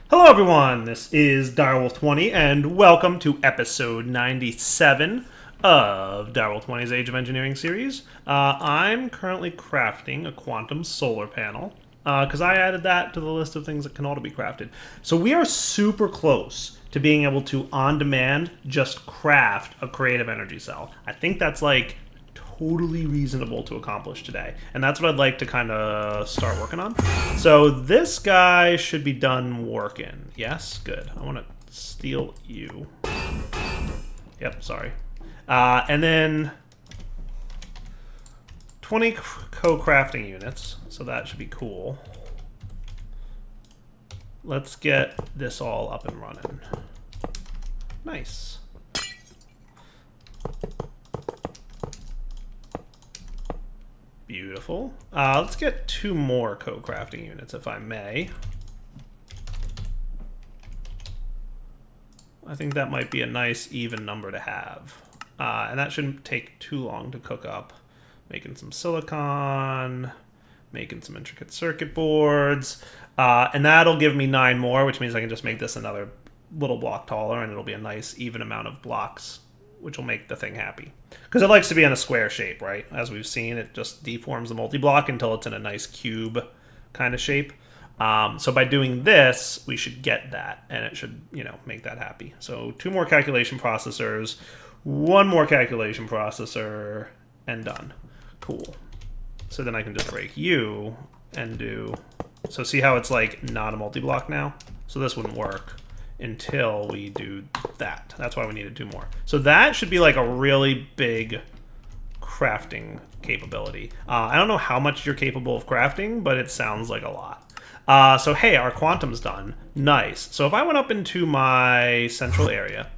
Hello everyone, this is Direwolf20 and welcome to episode 97 of Direwolf20's Age of Engineering series. I'm currently crafting a quantum solar panel because I added that to the list of things that can auto be crafted. So we are super close to being able to, on demand, just craft a creative energy cell. I think that's like totally reasonable to accomplish today, and that's what I'd like to kind of start working on. So this guy should be done working. Yes, good. I want to steal you. Yep, sorry. And then 20 co-crafting units, so that should be cool. Let's get this all up and running. Nice. Beautiful. Let's get 2 more co-crafting units, if I may. I think that might be a nice even number to have. And that shouldn't take too long to cook up. Making some silicon, making some intricate circuit boards. And that'll give me 9 more, which means I can just make this another little block taller, and it'll be a nice even amount of blocks, which will make the thing happy. Because it likes to be in a square shape, right? As we've seen, it just deforms the multi-block until it's in a nice cube kind of shape. So by doing this, we should get that, and it should, make that happy. So 2 more calculation processors, 1 more calculation processor, and done. Cool. So then I can just break you and do... So see how it's like not a multi-block now? So this wouldn't work until we do that. That's why we needed 2 more. So that should be like a really big crafting capability. I don't know how much you're capable of crafting, but it sounds like a lot. So hey, our quantum's done. Nice. So if I went up into my central area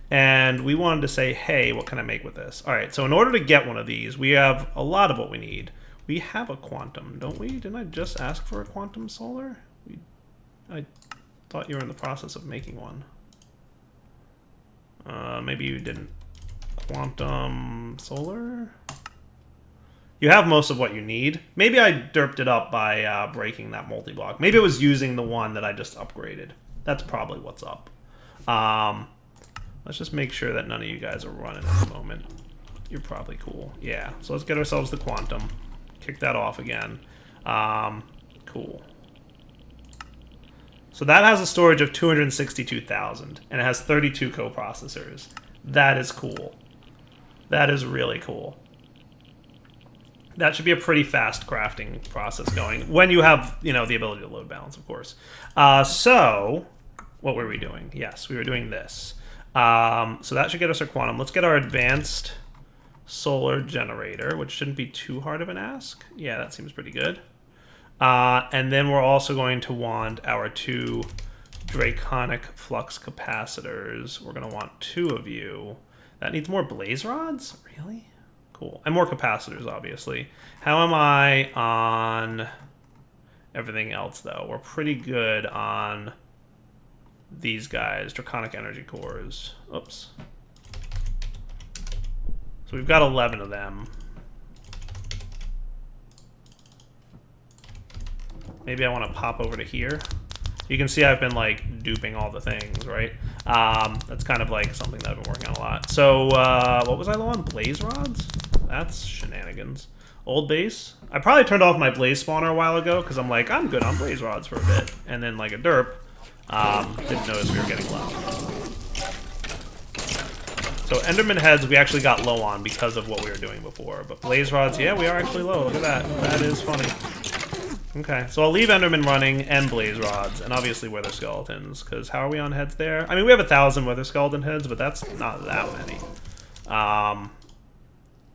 and we wanted to say, hey, what can I make with this? All right, so in order to get one of these, we have a lot of what we need. We have a quantum, don't we? Didn't I just ask for a quantum solar? I thought you were in the process of making one. Maybe you didn't. Quantum solar? You have most of what you need. Maybe I derped it up by breaking that multi-block. Maybe it was using the one that I just upgraded. That's probably what's up. Let's just make sure that none of you guys are running at the moment. You're probably cool. Yeah, so let's get ourselves the quantum. Kick that off again. Cool. So that has a storage of 262,000, and it has 32 coprocessors. That is cool. That is really cool. That should be a pretty fast crafting process going, when you have, the ability to load balance, of course. So, what were we doing? Yes, we were doing this. So that should get us our quantum. Let's get our advanced solar generator, which shouldn't be too hard of an ask. Yeah, that seems pretty good. And then we're also going to want our 2 draconic flux capacitors. We're going to want 2 of you. That needs more blaze rods? Really? Cool. And more capacitors, obviously. How am I on everything else, though? We're pretty good on these guys, draconic energy cores. Oops. So we've got 11 of them. Maybe I want to pop over to here. You can see I've been like duping all the things, right? That's kind of like something that I've been working on a lot. So what was I low on? Blaze rods? That's shenanigans. Old base? I probably turned off my blaze spawner a while ago because I'm like, I'm good on blaze rods for a bit. And then like a derp, didn't notice we were getting low. So Enderman heads we actually got low on because of what we were doing before. But blaze rods, yeah, we are actually low. Look at that. That is funny. Okay, so I'll leave Enderman running and blaze rods, and obviously wither skeletons, because how are we on heads there? I mean, we have 1,000 wither skeleton heads, but that's not that many.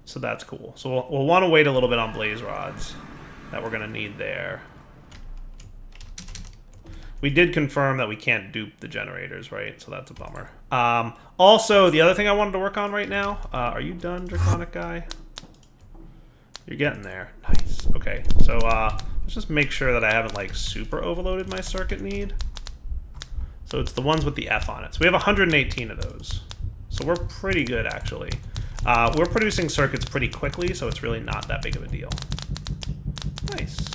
So that's cool. So we'll want to wait a little bit on blaze rods that we're going to need there. We did confirm that we can't dupe the generators, right? So that's a bummer. Also, the other thing I wanted to work on right now, are you done, Draconic guy? You're getting there. Nice. Okay, so let's just make sure that I haven't like super overloaded my circuit need. So it's the ones with the F on it. So we have 118 of those. So we're pretty good, actually. We're producing circuits pretty quickly, so it's really not that big of a deal. Nice.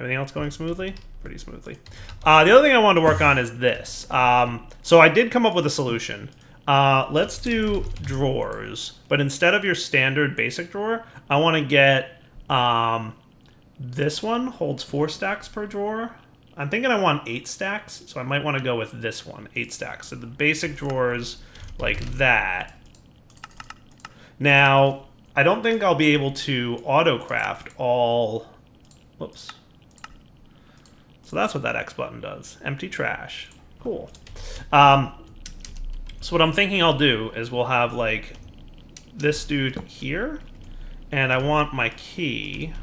Everything else going smoothly? Pretty smoothly. The other thing I wanted to work on is this. So I did come up with a solution. Let's do drawers, but instead of your standard basic drawer, I want to get this one holds 4 stacks per drawer. I'm thinking I want 8 stacks, so I might want to go with this one, 8 stacks. So the basic drawers like that. Now, I don't think I'll be able to auto-craft all... Whoops. So that's what that X button does. Empty trash. Cool. So what I'm thinking I'll do is we'll have, like, this dude here, and I want my key...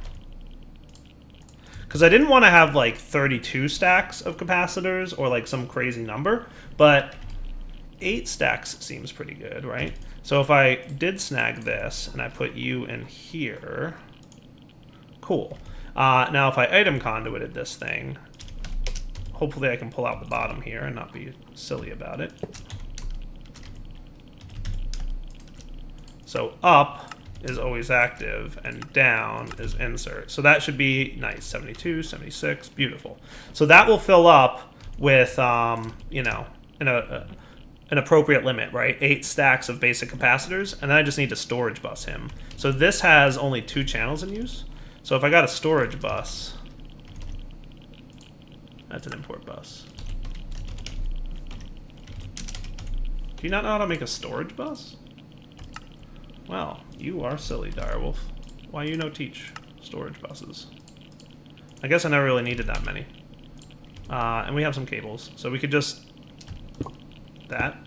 Because I didn't want to have, like, 32 stacks of capacitors or, like, some crazy number, but 8 stacks seems pretty good, right? So if I did snag this, and I put you in here... Cool. Now if I item conduited this thing, hopefully I can pull out the bottom here and not be silly about it. So up is always active, and down is insert. So that should be nice. 72, 76, beautiful. So that will fill up with, you know, an appropriate limit, right? 8 stacks of basic capacitors, and then I just need to storage bus him. So this has only 2 channels in use. So if I got a storage bus, that's an import bus. Do you not know how to make a storage bus? Well, you are silly, Direwolf. Why you no teach storage buses? I guess I never really needed that many. And we have some cables, so we could just... That.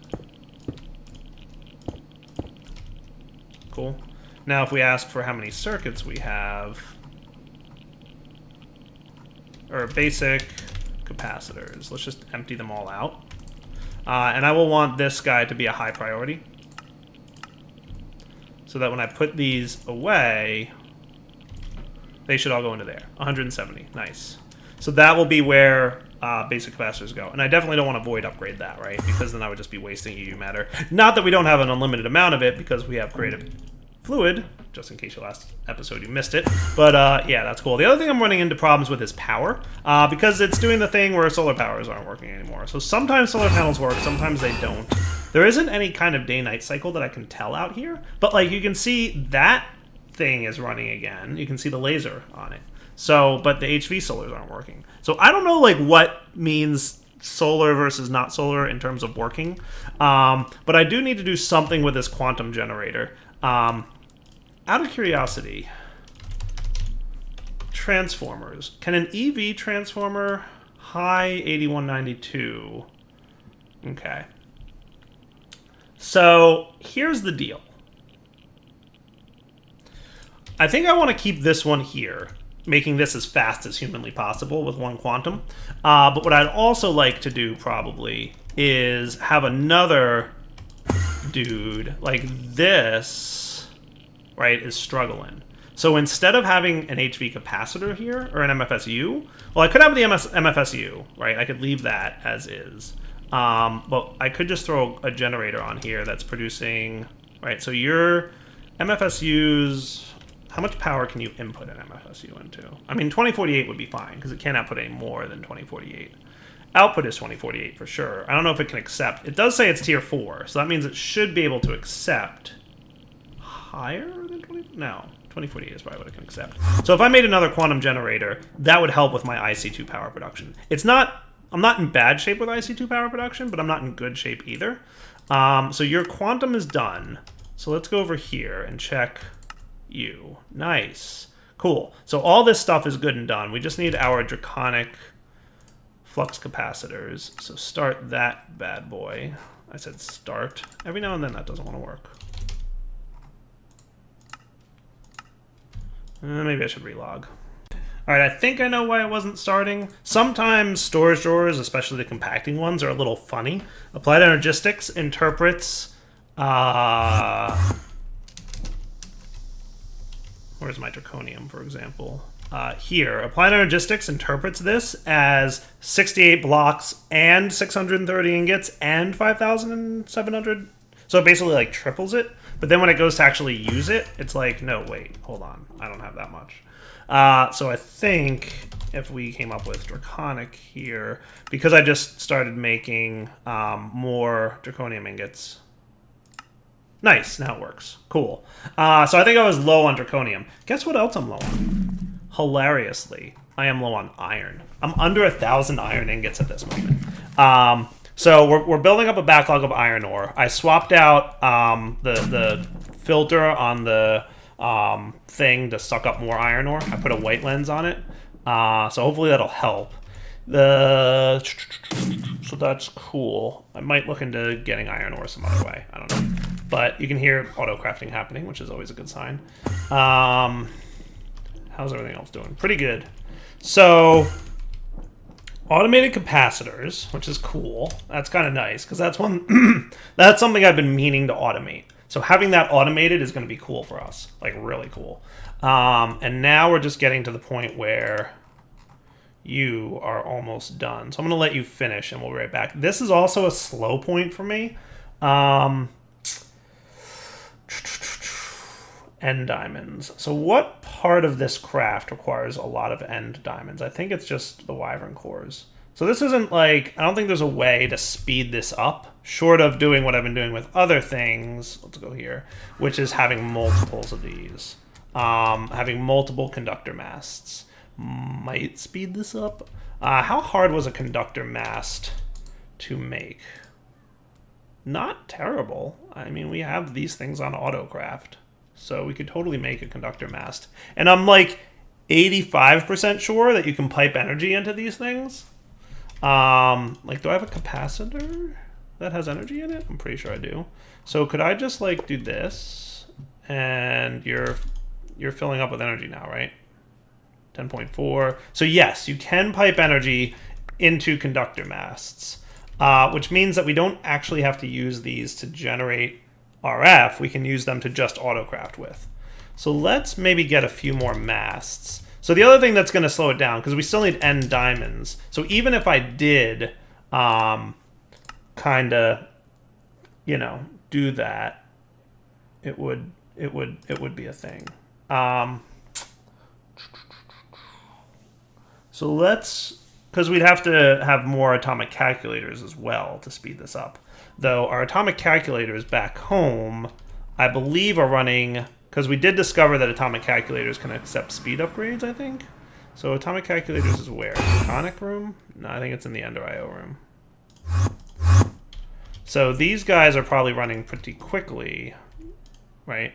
Cool. Now if we ask for how many circuits we have... Or basic capacitors. Let's just empty them all out. And I will want this guy to be a high priority. So that when I put these away, they should all go into there. 170, nice. So that will be where basic capacitors go. And I definitely don't want to void upgrade that, right? Because then I would just be wasting EU matter. Not that we don't have an unlimited amount of it, because we have creative fluid, just in case your last episode you missed it. But yeah, that's cool. The other thing I'm running into problems with is power, because it's doing the thing where solar powers aren't working anymore. So sometimes solar panels work, sometimes they don't. There isn't any kind of day-night cycle that I can tell out here, but like you can see that thing is running again. You can see the laser on it. So, but the HV solars aren't working. So I don't know like what means solar versus not solar in terms of working, but I do need to do something with this quantum generator. Out of curiosity, transformers. Can an EV transformer high 8192? Okay. So here's the deal. I think I want to keep this one here, making this as fast as humanly possible with 1 quantum. But what I'd also like to do probably is have another dude like this, right, is struggling. So instead of having an HV capacitor here, or an MFSU, well, I could have the MFSU, right? I could leave that as is. But I could just throw a generator on here that's producing, right? So your MFSUs, how much power can you input an MFSU into? I mean, 2048 would be fine, because it can't output any more than 2048. Output is 2048 for sure. I don't know if it can accept. It does say it's tier 4, so that means it should be able to accept higher than 20? No, 2048 is probably what it can accept. So if I made another quantum generator, that would help with my IC2 power production. It's not... I'm not in bad shape with IC2 power production, but I'm not in good shape either. So your quantum is done. So let's go over here and check you. Nice. Cool. So all this stuff is good and done. We just need our draconic flux capacitors. So start that bad boy. I said start. Every now and then that doesn't want to work. Maybe I should relog. All right, I think I know why it wasn't starting. Sometimes storage drawers, especially the compacting ones, are a little funny. Applied Energistics interprets... where's my draconium, for example? Here, Applied Energistics interprets this as 68 blocks and 630 ingots and 5,700. So it basically like triples it. But then when it goes to actually use it, it's like, no, wait, hold on. I don't have that much. So I think if we came up with Draconic here, because I just started making more Draconium ingots. Nice, now it works. Cool. So I think I was low on Draconium. Guess what else I'm low on? Hilariously, I am low on iron. I'm under 1,000 iron ingots at this moment. So we're building up a backlog of iron ore. I swapped out the filter on the thing to suck up more iron ore. I put a white lens on it. So hopefully that'll help. So that's cool. I might look into getting iron ore some other way. I don't know. But you can hear auto crafting happening, which is always a good sign. How's everything else doing? Pretty good. So automated capacitors, which is cool. That's kind of nice because that's that's something I've been meaning to automate. So having that automated is going to be cool for us, like really cool. And now we're just getting to the point where you are almost done. So I'm going to let you finish and we'll be right back. This is also a slow point for me. End diamonds. So what part of this craft requires a lot of end diamonds? I think it's just the wyvern cores. So this isn't like, I don't think there's a way to speed this up, short of doing what I've been doing with other things. Let's go here, which is having multiples of these. Having multiple conductor masts might speed this up. How hard was a conductor mast to make? Not terrible. I mean, we have these things on autocraft, so we could totally make a conductor mast. And I'm like 85% sure that you can pipe energy into these things. Like, do I have a capacitor that has energy in it? I'm pretty sure I do. So could I just like do this, and you're filling up with energy now, right? 10.4. So yes, you can pipe energy into conductor masts, which means that we don't actually have to use these to generate RF. We can use them to just autocraft with. So let's maybe get a few more masts. So the other thing that's going to slow it down, because we still need end diamonds. So even if I did kind of, you know, do that, it would be a thing. So let's, because we'd have to have more atomic calculators as well to speed this up. Though our atomic calculators back home, I believe, are running, because we did discover that atomic calculators can accept speed upgrades, I think. So atomic calculators is where? Draconic room? No, I think it's in the Ender IO room. So these guys are probably running pretty quickly, right?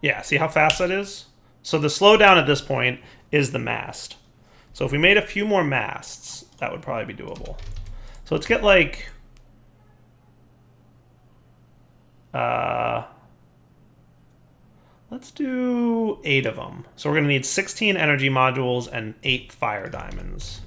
Yeah, see how fast that is? So the slowdown at this point is the mast. So if we made a few more masts, that would probably be doable. So let's get like... let's do 8 of them. So we're going to need 16 energy modules and 8 fire diamonds.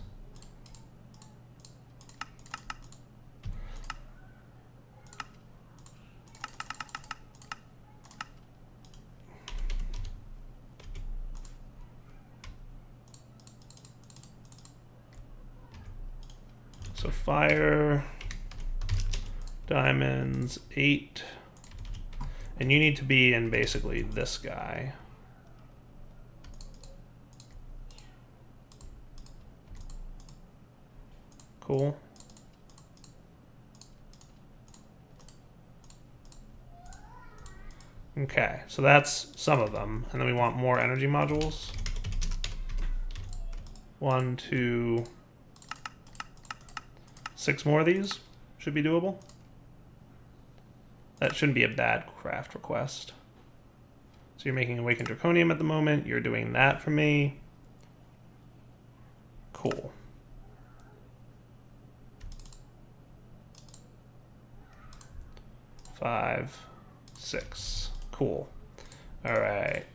So fire, diamonds, 8. And you need to be in basically this guy. Cool. Okay, so that's some of them. And then we want more energy modules. 1, 2, 6 more of these should be doable. That shouldn't be a bad craft request. So you're making Awakened Draconium at the moment. You're doing that for me. Cool. Five, 6. Cool. All right.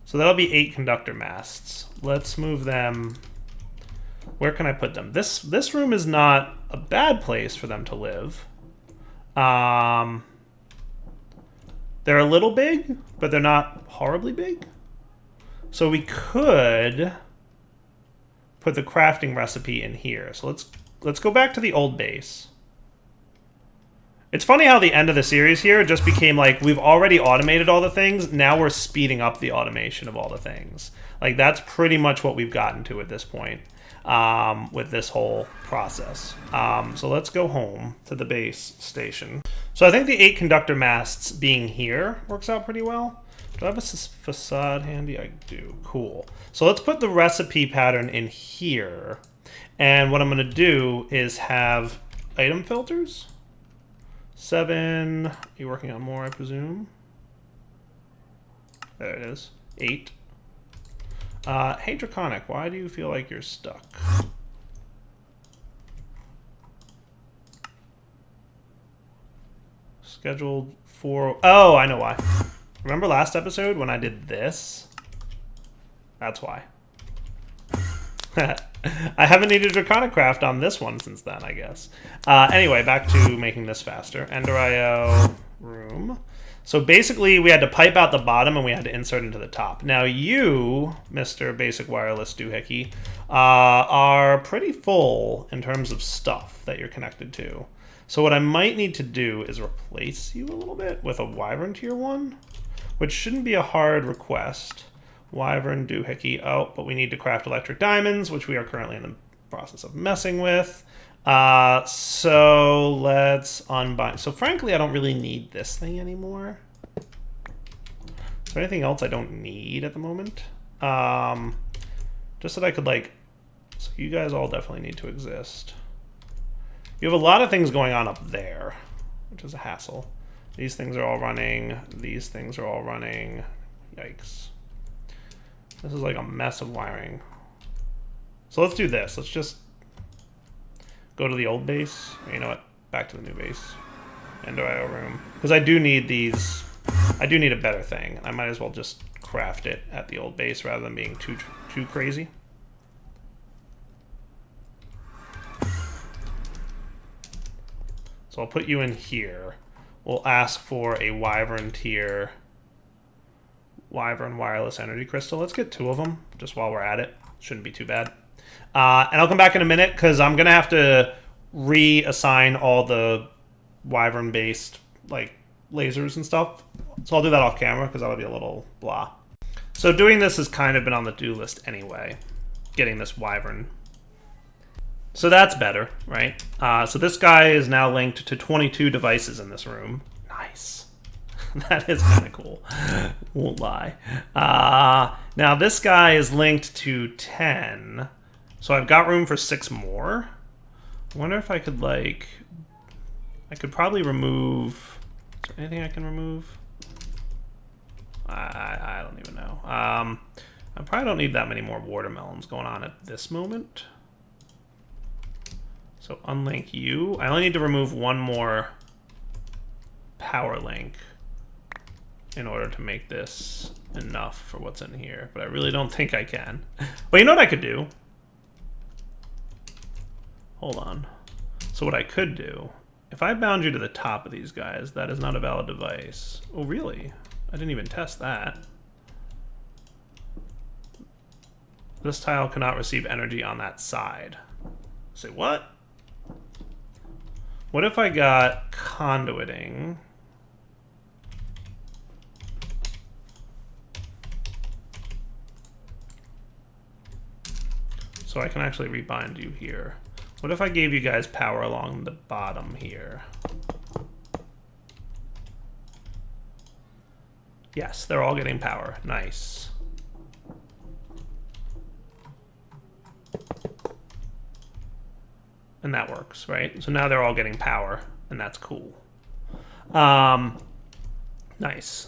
So that'll be 8 conductor masts. Let's move them. Where can I put them? This room is not a bad place for them to live. They're a little big, but they're not horribly big. So we could put the crafting recipe in here. So let's go back to the old base. It's funny how the end of the series here just became like, we've already automated all the things, now we're speeding up the automation of all the things. Like, that's pretty much what we've gotten to at this point with this whole process. So let's go home to the base station. So I think the 8 conductor masts being here works out pretty well. Do I have a facade handy? I do. Cool. So let's put the recipe pattern in here. And what I'm going to do is have item filters. 7. You're working on more, I presume. There it is. 8. Hey, Draconic, why do you feel like you're stuck? Scheduled for... Oh, I know why. Remember last episode when I did this? That's why. I haven't needed Draconic Craft on this one since then, I guess. Anyway, back to making this faster. Ender IO room. So basically, we had to pipe out the bottom and we had to insert into the top. Now you, Mr. Basic Wireless Doohickey, are pretty full in terms of stuff that you're connected to. So what I might need to do is replace you a little bit with a Wyvern Tier 1, which shouldn't be a hard request. Wyvern Doohickey. Oh, but we need to craft electric diamonds, which we are currently in the process of messing with. So let's unbind. So frankly, I don't really need this thing anymore. Is there anything else I don't need at the moment? Just that I could like, so you guys all definitely need to exist. You have a lot of things going on up there, which is a hassle. These things are all running. These things are all running. Yikes. This is like a mess of wiring. So let's do this. Let's just go to the old base. Or you know what? Back to the new base. Ender IO room. Because I do need these. I do need a better thing. I might as well just craft it at the old base rather than being too crazy. So I'll put you in here. We'll ask for a Wyvern tier. Wyvern Wireless Energy Crystal. Let's get 2 of them, just while we're at it. Shouldn't be too bad. And I'll come back in a minute, because I'm going to have to reassign all the Wyvern-based like lasers and stuff. So I'll do that off camera, because that'll be a little blah. So doing this has kind of been on the do list anyway, getting this Wyvern. So that's better, right? So this guy is now linked to 22 devices in this room. Nice. That is kind of cool. Won't lie. Now this guy is linked to 10. So I've got room for 6 more. I wonder if I could like... I could probably remove... Is there anything I can remove? I don't even know. I probably don't need that many more watermelons going on at this moment. So unlink you. I only need to remove 1 more power link in order to make this enough for what's in here. But I really don't think I can. Well, you know what I could do? Hold on. So what I could do, if I bound you to the top of these guys, that is not a valid device. Oh, really? I didn't even test that. This tile cannot receive energy on that side. Say what? What if I got conduiting? So I can actually rebind you here. What if I gave you guys power along the bottom here? Yes, they're all getting power. Nice. And that works, right? So now they're all getting power, and that's cool. Nice.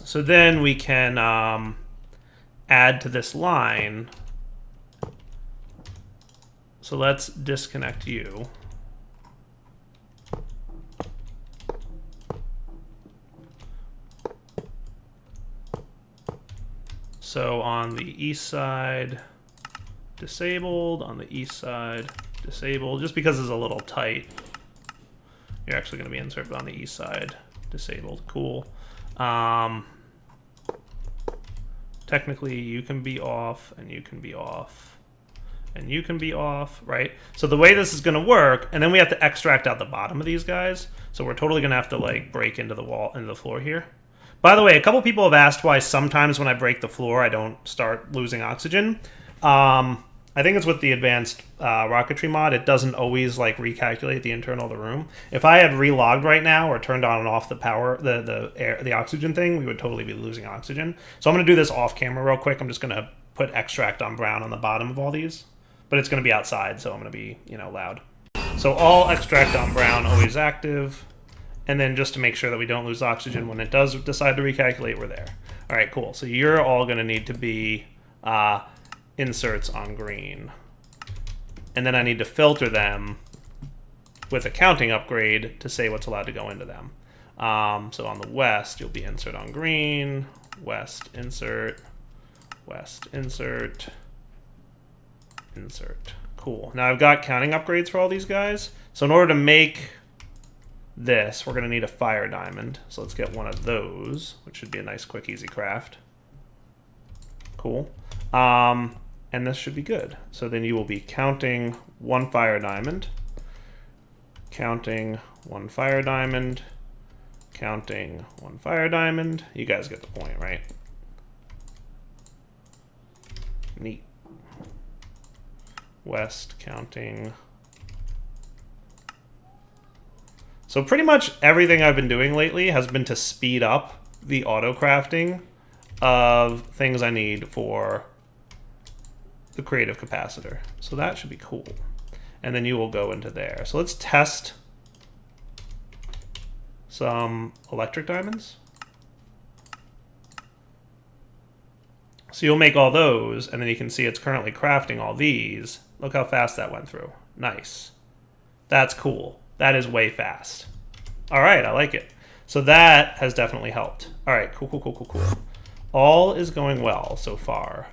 So then we can add to this line. So let's disconnect you. So on the east side, disabled. On the east side, disabled. Just because it's a little tight, you're actually going to be inserted on the east side. Disabled. Cool. Technically, you can be off, and you can be off. and you can be off, right? So the way this is going to work, and then we have to extract out the bottom of these guys. So we're totally going to have to like break into the wall, into the floor here. By the way, a couple people have asked why sometimes when I break the floor, I don't start losing oxygen. I think it's with the advanced rocketry mod. It doesn't always like recalculate the internal of the room. If I had relogged right now or turned on and off the power, the oxygen thing, we would totally be losing oxygen. So I'm going to do this off camera real quick. I'm just going to put extract on brown on the bottom of all these, but it's going to be outside, so I'm going to be, you know, loud. So all extract on brown always active. And then just to make sure that we don't lose oxygen when it does decide to recalculate, we're there. All right, cool. So you're all going to need to be inserts on green. And then I need to filter them with a counting upgrade to say what's allowed to go into them. So on the west, you'll be insert on green, west, insert, insert. Cool. Now I've got counting upgrades for all these guys. So in order to make this, we're going to need a fire diamond. So let's get one of those, which should be a nice, quick, easy craft. Cool. And this should be good. So then you will be counting one fire diamond, counting one fire diamond, counting one fire diamond. You guys get the point, right? Neat. West counting. So pretty much everything I've been doing lately has been to speed up the auto crafting of things I need for the creative capacitor. So that should be cool. And then you will go into there. So let's test some electric diamonds. So you'll make all those, and then you can see it's currently crafting all these. Look how fast that went through. Nice. That's cool. That is way fast. All right, I like it. So that has definitely helped. All right, cool. All is going well so far.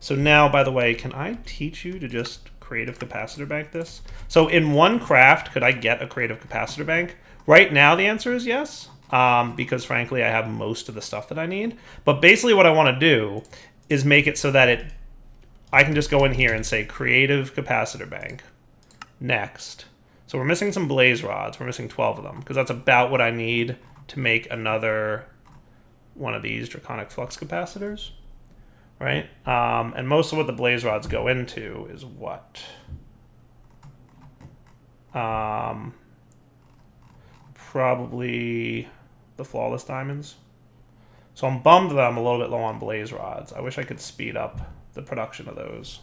So now, by the way, can I teach you to just creative capacitor bank this? So in one craft, could I get a creative capacitor bank? Right now, the answer is yes, because frankly, I have most of the stuff that I need. But basically what I want to do is make it so that I can just go in here and say creative capacitor bank. Next. So we're missing some blaze rods. We're missing 12 of them because that's about what I need to make another one of these draconic flux capacitors, right? And most of what the blaze rods go into is what? Probably the flawless diamonds. So I'm bummed that I'm a little bit low on blaze rods. I wish I could speed up the production of those.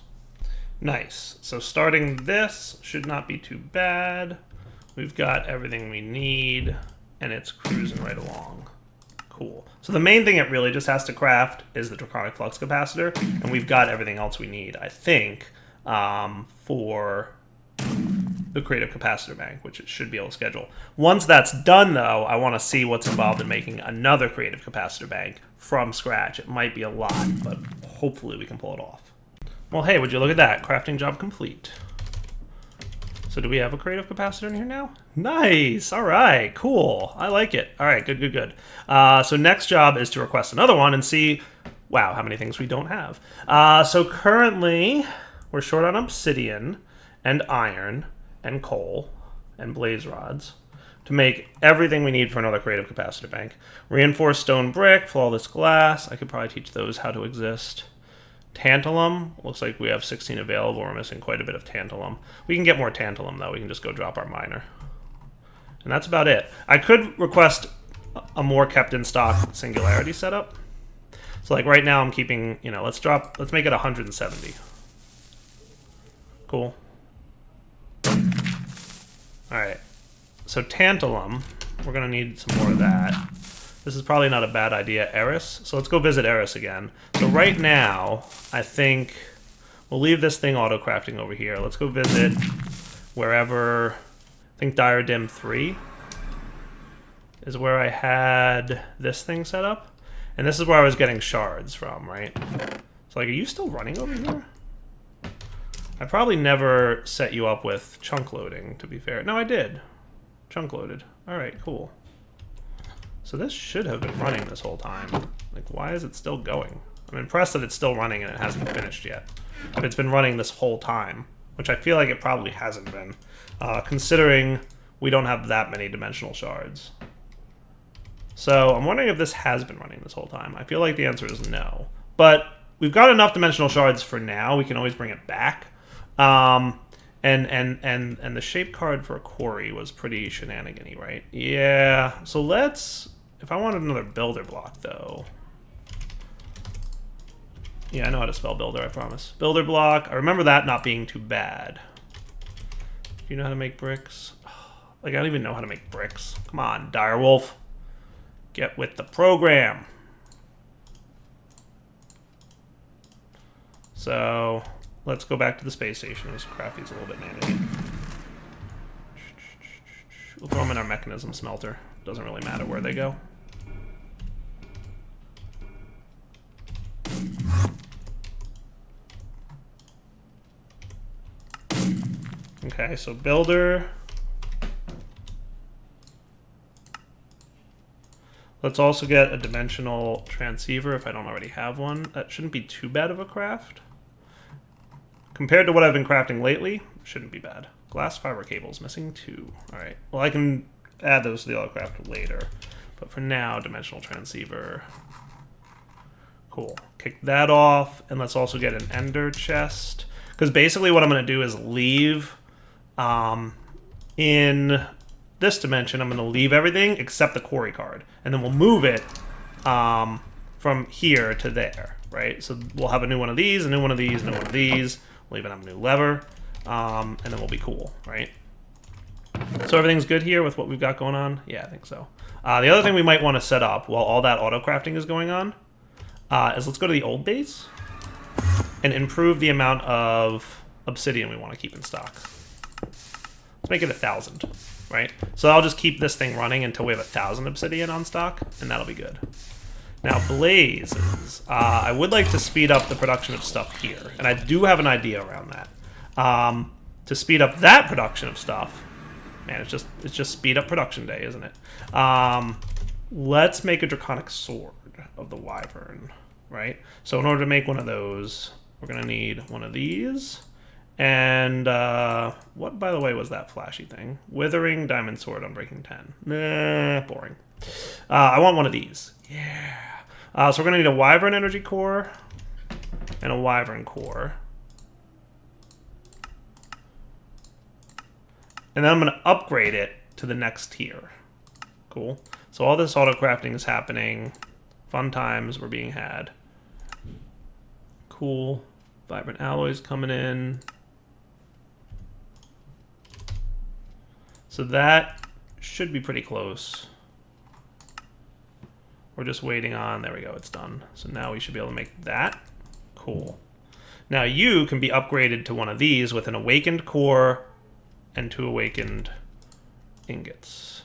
Nice. So starting this should not be too bad. We've got everything we need, and it's cruising right along. Cool. So the main thing it really just has to craft is the draconic flux capacitor, and we've got everything else we need, I think, for the creative capacitor bank, which it should be able to schedule. Once that's done, though, I want to see what's involved in making another creative capacitor bank from scratch. It might be a lot, but hopefully we can pull it off. Well, hey, would you look at that? Crafting job complete. So do we have a creative capacitor in here now? Nice. All right, cool. I like it. All right, good. So next job is to request another one and see, wow, how many things we don't have. So currently, we're short on obsidian and iron and coal and blaze rods to make everything we need for another creative capacitor bank. Reinforced stone brick, flawless glass. I could probably teach those how to exist. Tantalum, looks like we have 16 available. We're missing quite a bit of tantalum. We can get more tantalum, though. We can just go drop our miner. And that's about it. I could request a more kept in stock singularity setup. So like right now I'm keeping, you know, let's make it 170. Cool. All right. So tantalum, we're going to need some more of that. This is probably not a bad idea, Eris. So let's go visit Eris again. So right now, I think we'll leave this thing auto-crafting over here. Let's go visit wherever, I think Diadem 3 is where I had this thing set up. And this is where I was getting shards from, right? So like, are you still running over here? I probably never set you up with chunk loading, to be fair. No, I did. Chunk loaded. All right, cool. So this should have been running this whole time. Like, why is it still going? I'm impressed that it's still running and it hasn't finished yet. if it's been running this whole time, which I feel like it probably hasn't been, considering we don't have that many dimensional shards. So I'm wondering if this has been running this whole time. I feel like the answer is no. But we've got enough dimensional shards for now. We can always bring it back. And the shape card for a quarry was pretty shenanigan-y, right? Yeah. So let's... If I wanted another builder block, though... Yeah, I know how to spell builder, I promise. Builder block. I remember that not being too bad. Do you know how to make bricks? Like, I don't even know how to make bricks. Come on, Direwolf. Get with the program. So, let's go back to the space station. This crafty's a little bit managed. We'll throw them in our mechanism smelter. Doesn't really matter where they go. Okay, so builder. Let's also get a dimensional transceiver if I don't already have one. That shouldn't be too bad of a craft. Compared to what I've been crafting lately, shouldn't be bad. Glass fiber cables, missing 2. Alright, well I can add those to the other craft later. But for now, dimensional transceiver. Cool. Kick that off, and let's also get an ender chest. Because basically what I'm going to do is leave... in this dimension, I'm going to leave everything except the quarry card. And then we'll move it from here to there, right? So we'll have a new one of these, a new one of these, a new one of these. We'll even have a new lever, and then we'll be cool, right? So everything's good here with what we've got going on? Yeah, I think so. The other thing we might want to set up while all that auto-crafting is going on is let's go to the old base and improve the amount of obsidian we want to keep in stock. Let's make it 1,000, right? So I'll just keep this thing running until we have 1,000 obsidian on stock, and that'll be good. Now, blazes. I would like to speed up the production of stuff here, and I do have an idea around that. To speed up that production of stuff, man, it's just speed up production day, isn't it? Let's make a draconic sword of the wyvern, right? So in order to make one of those, we're gonna need one of these. And what, by the way, was that flashy thing? Withering diamond sword on breaking 10. Nah, boring. I want one of these. Yeah. So we're going to need a wyvern energy core and a wyvern core. And then I'm going to upgrade it to the next tier. Cool. So all this auto crafting is happening. Fun times were being had. Cool. Vibrant alloys coming in. So that should be pretty close. We're just waiting on, there we go, it's done. So now we should be able to make that. Cool. Now you can be upgraded to one of these with an awakened core and 2 awakened ingots.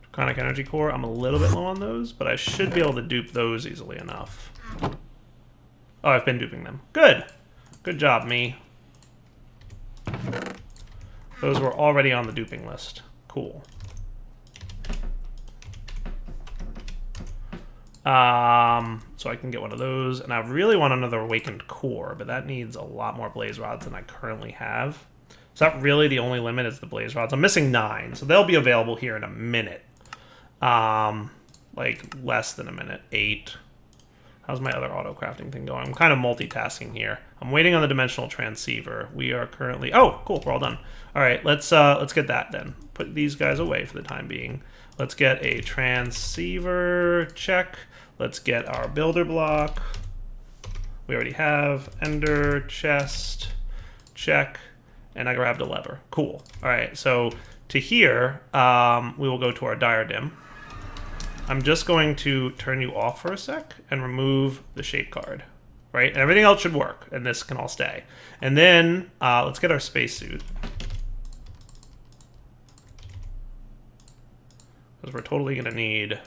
Draconic energy core, I'm a little bit low on those, but I should be able to dupe those easily enough. Oh, I've been duping them. Good. Good job, me. Those were already on the duping list. Cool. So I can get one of those, and I really want another awakened core, but that needs a lot more blaze rods than I currently have. Is that really the only limit is the blaze rods? I'm missing 9, so they'll be available here in a minute. Like less than a minute. 8. How's my other auto crafting thing going? I'm kind of multitasking here. I'm waiting on the dimensional transceiver. We are currently... Oh, cool. We're all done. All right, let's get that then. Put these guys away for the time being. Let's get a transceiver check. Let's get our builder block. We already have ender chest check, and I grabbed a lever. Cool. All right, so to here, we will go to our diadem. I'm just going to turn you off for a sec and remove the shape card, right? And everything else should work, and this can all stay. And then let's get our spacesuit. Because we're totally going to need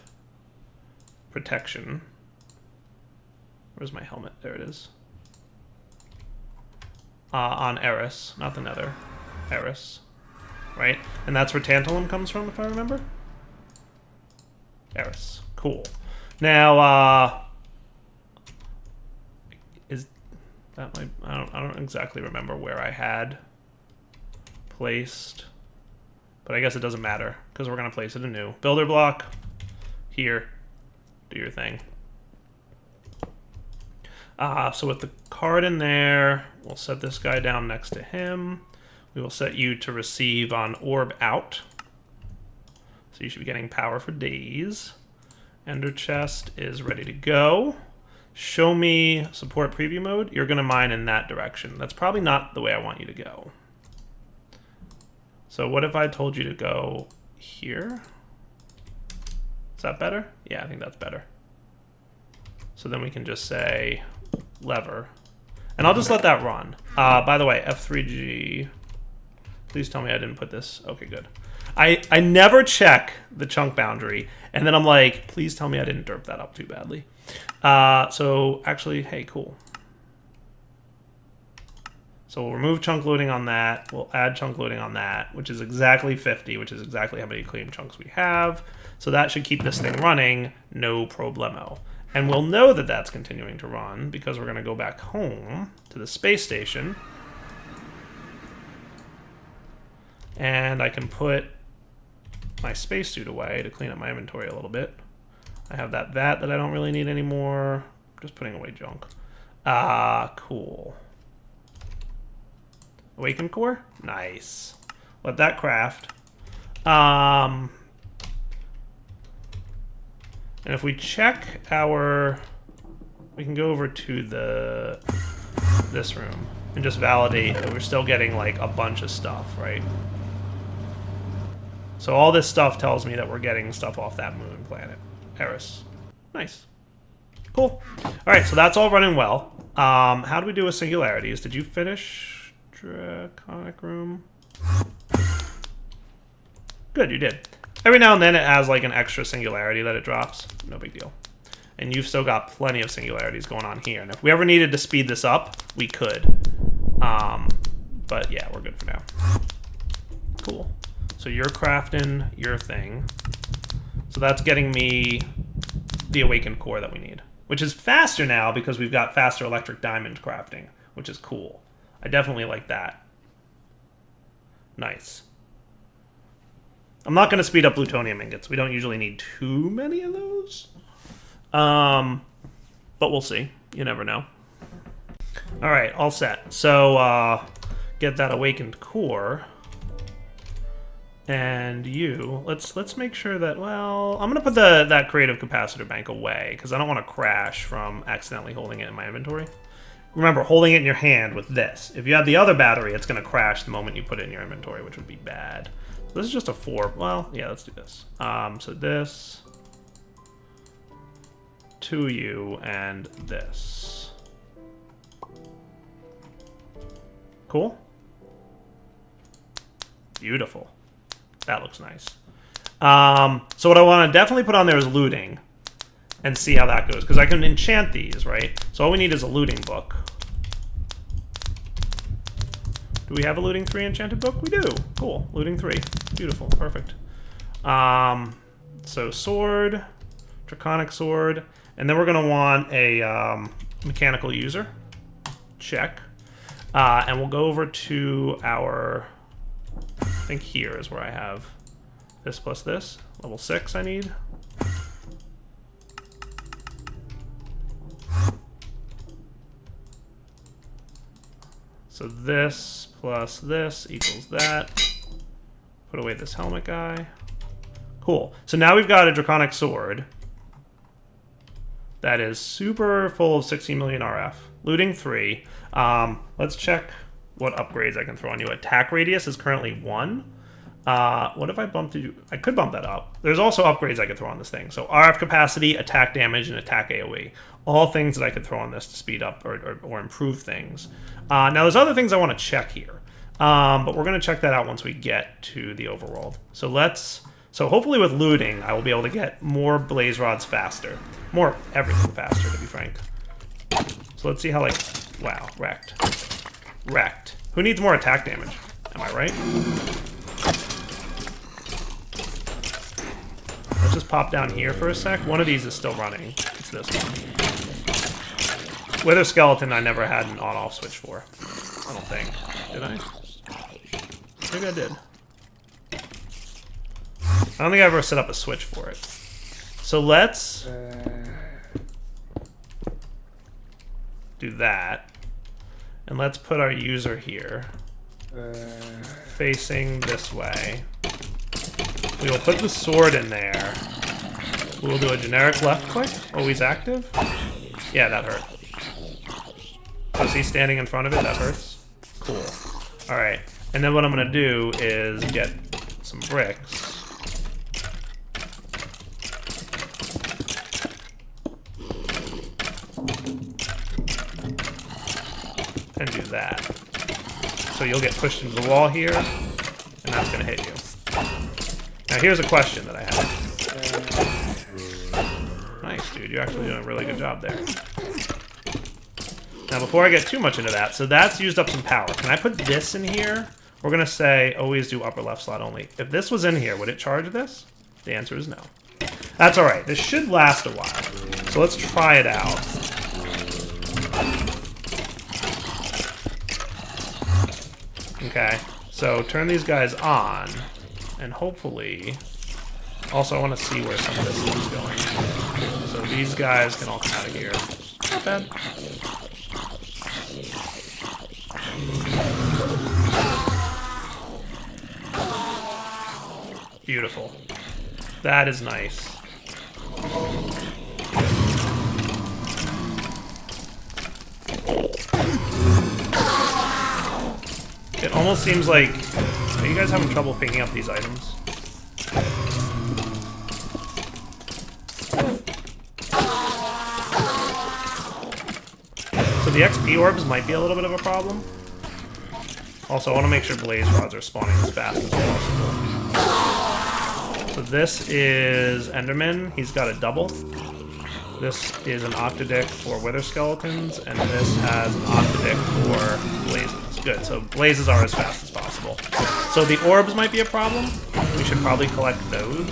protection. Where's my helmet? There it is. On Eris, not the Nether. Eris. right? And that's where tantalum comes from, if I remember. Eris. Cool. Now, is that my... I don't exactly remember where I had placed, but I guess it doesn't matter because we're going to place it anew. Builder block. Here. Do your thing. So with the card in there, we'll set this guy down next to him. We will set you to receive on orb out. So you should be getting power for days. Ender chest is ready to go. Show me support preview mode. You're going to mine in that direction. That's probably not the way I want you to go. So what if I told you to go here? Is that better? Yeah, I think that's better. So then we can just say lever. And I'll just let that run. By the way, F3G. Please tell me I didn't put this. Okay, good. I never check the chunk boundary. And then I'm like, please tell me I didn't derp that up too badly. So actually, hey, cool. So we'll remove chunk loading on that. We'll add chunk loading on that, which is exactly 50, which is exactly how many claim chunks we have. So that should keep this thing running, no problemo. And we'll know that that's continuing to run because we're going to go back home to the space station. And I can put my spacesuit away to clean up my inventory a little bit. I have that vat that I don't really need anymore. Just putting away junk. Cool. Awakened core? Nice. Let that craft. And if we check our... We can go over to this room and just validate that we're still getting like a bunch of stuff, right? So all this stuff tells me that we're getting stuff off that moon planet. Eris. Nice. Cool. Alright, so that's all running well. How do we do with singularities? Did you finish Draconic Room? Good, you did. Every now and then it has like an extra singularity that it drops. No big deal. And you've still got plenty of singularities going on here. And if we ever needed to speed this up, we could. But yeah, we're good for now. Cool. So you're crafting your thing. So that's getting me the awakened core that we need. Which is faster now because we've got faster electric diamond crafting, which is cool. I definitely like that. Nice. I'm not going to speed up plutonium ingots. We don't usually need too many of those. But we'll see. You never know. All right, all set. So get that awakened core. And you, let's make sure that, well, I'm going to put that creative capacitor bank away because I don't want to crash from accidentally holding it in my inventory. Remember, holding it in your hand with this. If you have the other battery, it's going to crash the moment you put it in your inventory, which would be bad. So this is just a 4. Well, yeah, let's do this. So this, 2U, and this. Cool. Beautiful. That looks nice. So what I want to definitely put on there is looting and see how that goes. Because I can enchant these, right? So all we need is a looting book. Do we have a looting 3 enchanted book? We do. Cool. Looting 3. Beautiful. Perfect. So sword, draconic sword, and then we're going to want a mechanical user. Check. And we'll go over to our... I think here is where I have this plus this. Level 6 I need. So this plus this equals that. Put away this helmet guy. Cool. So now we've got a draconic sword that is super full of 16 million RF. Looting 3. Let's check what upgrades I can throw on you. Attack radius is currently 1. What if I bumped you? I could bump that up. There's also upgrades I could throw on this thing. So RF capacity, attack damage, and attack AoE. All things that I could throw on this to speed up or improve things. Now there's other things I want to check here. But we're going to check that out once we get to the overworld. So hopefully with looting, I will be able to get more blaze rods faster. More everything faster, to be frank. So let's see how, like, wow, wrecked. Wrecked. Who needs more attack damage? Am I right? Let's just pop down here for a sec. One of these is still running. It's this one. Wither Skeleton I never had an on-off switch for. I don't think. Did I? Maybe I did. I don't think I ever set up a switch for it. So let's do that. And let's put our user here. Facing this way. We will put the sword in there. We will do a generic left click. Always active. Yeah, that hurt. So is he standing in front of it? That hurts. Cool. Alright. And then what I'm going to do is get some bricks. And do that. So you'll get pushed into the wall here, and that's going to hit you. Now here's a question that I have. Nice, dude. You're actually doing a really good job there. Now before I get too much into that, so that's used up some power. Can I put this in here? We're going to say always do upper left slot only. If this was in here, would it charge this? The answer is no. That's alright. This should last a while. So let's try it out. Okay, so turn these guys on, and hopefully... Also, I want to see where some of this stuff's going. So these guys can all come out of here. Not bad. Beautiful. That is nice. It almost seems like... Are you guys having trouble picking up these items? So the XP orbs might be a little bit of a problem. Also, I want to make sure blaze rods are spawning as fast as possible. So this is Enderman. He's got a double. This is an Octadic for Wither Skeletons, and this has an Octadic for blazes. Good, so blazes are as fast as possible. So the orbs might be a problem. We should probably collect those.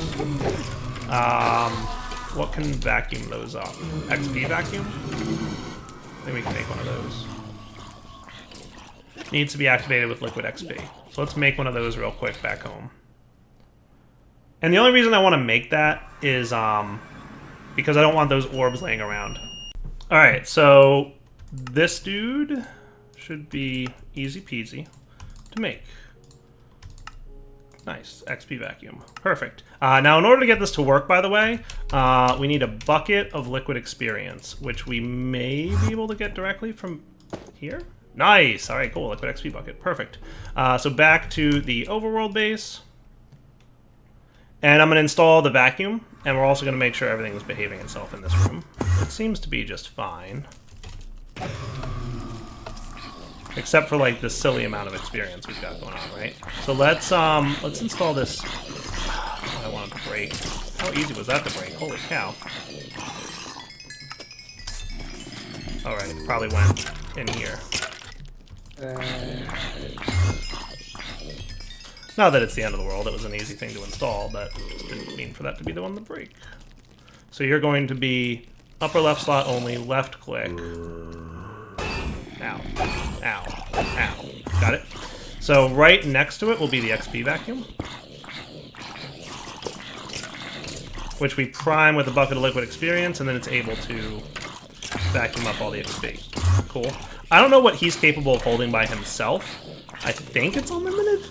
What can vacuum those up? XP vacuum? I think we can make one of those. Needs to be activated with liquid XP. So let's make one of those real quick back home. And the only reason I want to make that is because I don't want those orbs laying around. Alright, so this dude should be easy peasy to make. Nice, XP vacuum. Perfect. Now in order to get this to work, by the way, we need a bucket of liquid experience, which we may be able to get directly from here. Nice! Alright, cool, liquid XP bucket. Perfect. So back to the overworld base. And I'm going to install the vacuum, and we're also going to make sure everything is behaving itself in this room. It seems to be just fine. Except for, like, the silly amount of experience we've got going on, right? So let's install this... I wanted to break. How easy was that to break? Holy cow. Alright, it probably went in here. Not that it's the end of the world, it was an easy thing to install, but didn't mean for that to be the one to break. So you're going to be upper left slot only, left click. Ow. Ow. Ow. Got it? So right next to it will be the XP vacuum, which we prime with a bucket of liquid experience, and then it's able to vacuum up all the XP. Cool. I don't know what he's capable of holding by himself. I think it's unlimited,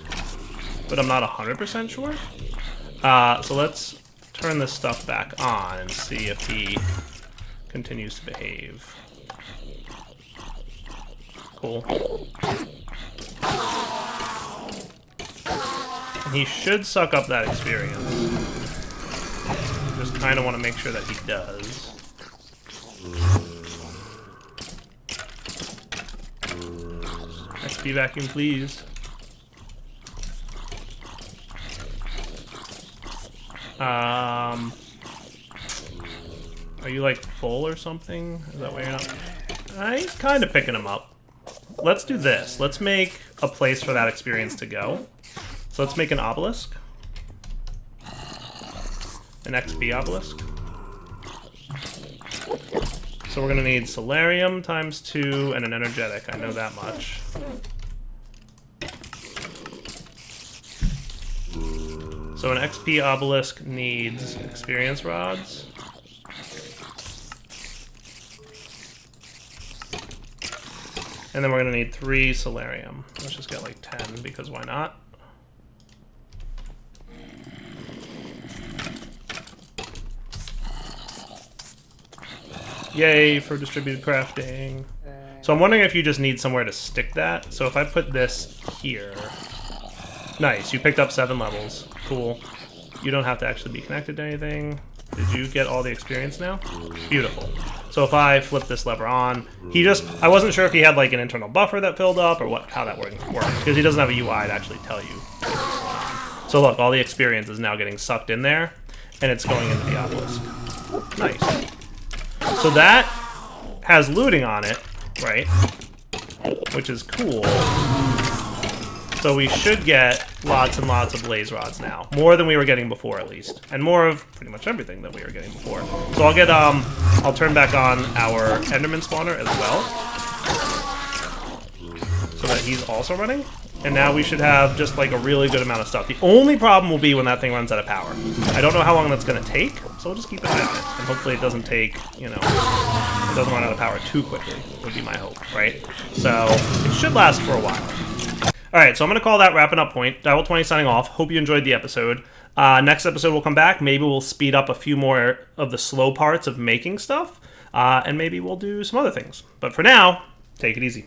but I'm not 100% sure. So let's turn this stuff back on and see if he continues to behave. Cool. And he should suck up that experience. Just kind of want to make sure that he does. XP vacuum, please. Are you like full or something? Is that why you're not? He's kind of picking him up. Let's do this. Let's make a place for that experience to go. So let's make an obelisk. an XP obelisk. So we're going to need Solarium times 2 and an energetic. I know that much. So an XP obelisk needs experience rods. And then we're going to need 3 Solarium. Let's just get like 10, because why not? Yay for distributed crafting. So I'm wondering if you just need somewhere to stick that. So if I put this here... Nice, you picked up 7 levels. Cool. You don't have to actually be connected to anything. Did you get all the experience now? Beautiful. So if I flip this lever on, I wasn't sure if he had like an internal buffer that filled up or how that worked, because he doesn't have a UI to actually tell you. So look, all the experience is now getting sucked in there, and it's going into the obelisk. Nice. So that has looting on it, right? Which is cool. So we should get lots and lots of blaze rods now. More than we were getting before, at least. And more of pretty much everything that we were getting before. So I'll turn back on our Enderman spawner as well. So that he's also running. And now we should have just like a really good amount of stuff. The only problem will be when that thing runs out of power. I don't know how long that's going to take, so we'll just keep an eye on it. And hopefully it doesn't take, it doesn't run out of power too quickly, would be my hope, right? So it should last for a while. Alright, so I'm going to call that wrapping up point. Dial20 signing off. Hope you enjoyed the episode. Next episode will come back. Maybe we'll speed up a few more of the slow parts of making stuff. And maybe we'll do some other things. But for now, take it easy.